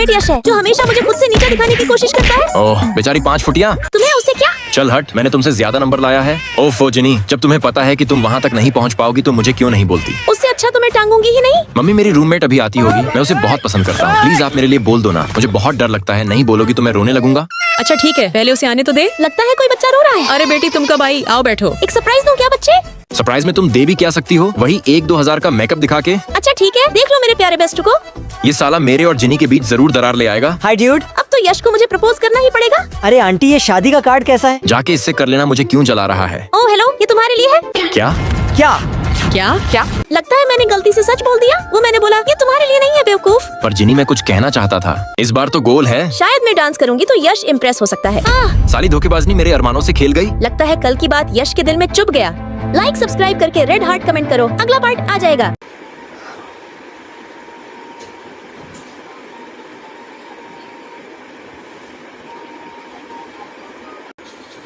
Roommate यश है जो हमेशा मुझे खुद से नीचे दिखाने की कोशिश करता है। ओह बेचारी 5 फुटिया। तुम्हें उससे क्या? चल हट, मैंने तुमसे ज्यादा नंबर लाया है। ओफो जिनी, जब तुम्हें पता है कि तुम वहाँ तक नहीं पहुँच पाओगी तो मुझे क्यों नहीं बोलती? उससे अच्छा तो मैं टांगूंगी ही नहीं। मम्मी मेरी रूममेट अभी आती होगी, मैं उसे बहुत पसंद करता हूँ। प्लीज आप मेरे लिए बोल दो ना, मुझे बहुत डर लगता है, नहीं बोलोगी तो मैं रोने लगूंगा। अच्छा ठीक है, पहले उसे आने तो दे। लगता है कोई बच्चा रो रहा है। अरे बेटी तुम कब आई, आओ बैठो। एक सरप्राइज दूं क्या बच्चे? सरप्राइज में तुम दे भी क्या सकती हो, वही 1-2 हजार का मेकअप दिखा के। अच्छा ठीक है, देख लो मेरे प्यारे बेस्ट को। ये साला मेरे और जिनी के बीच जरूर दरार ले आएगा। हाय ड्यूड। अब तो यश को मुझे प्रपोज करना ही पड़ेगा। अरे आंटी ये शादी का कार्ड कैसा है? जाके इससे कर लेना, मुझे क्यों जला रहा है? ओह हेलो, ये तुम्हारे लिए है। क्या? क्या? क्या क्या? लगता है मैंने गलती से सच बोल दिया। वो मैंने बोला ये तुम्हारे लिए नहीं है बेवकूफ। पर जिनी मैं कुछ कहना चाहता था, इस बार तो गोल है। शायद मैं डांस करूंगी तो यश इम्प्रेस हो सकता है। साली धोखेबाजनी मेरे अरमानों से खेल गई। लगता है कल की बात यश के दिल में चुभ गया। लाइक सब्सक्राइब करके रेड हार्ट कमेंट करो, अगला पार्ट आ जाएगा।